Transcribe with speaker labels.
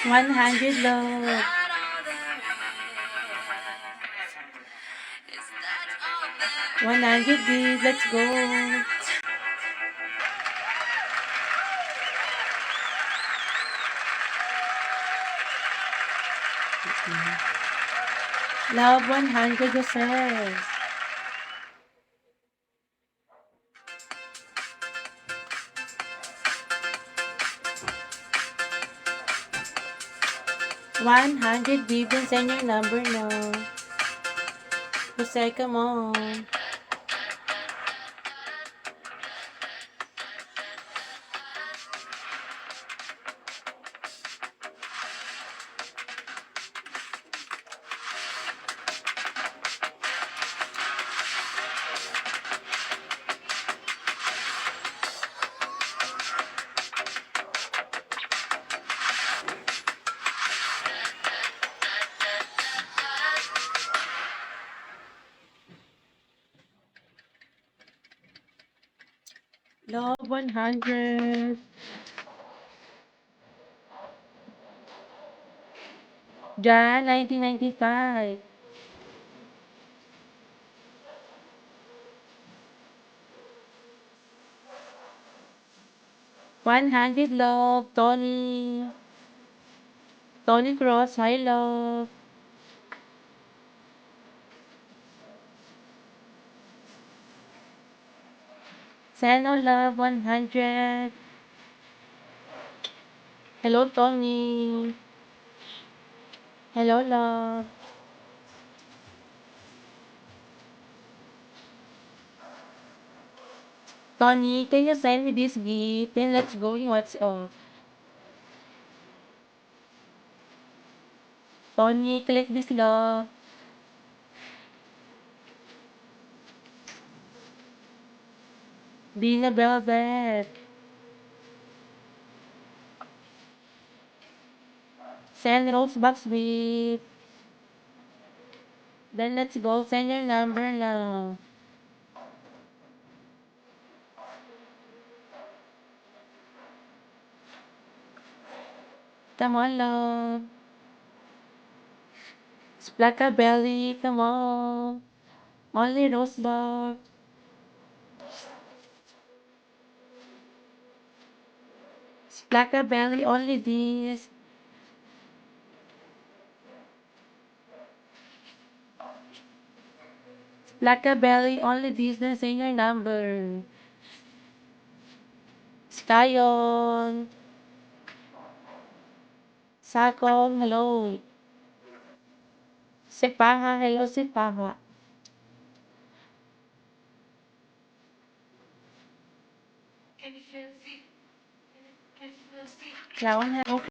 Speaker 1: 100 love. 100 D. Let's go. Love 100 Jose. $100 Vivian, send your number now. Jose, come on. Love 100. Jan, 1995. $100 love, Tony. Tony Cross, hi love. Send all love, 100. Hello, Tony. Hello, love. Tony, can you send me this gift? Then let's go in WhatsApp. Tony, click this love. Dina Velvet. Send Rose Box with. Then let's go. Send your number now. Come on, love. Splaka Belly, come on. Only Rose Box. Splaka Belly, only this. Splaka Belly, only this. Then send your number. Skyon. Sakong, hello. Sepaha, hello Sepaha. Clown, hello.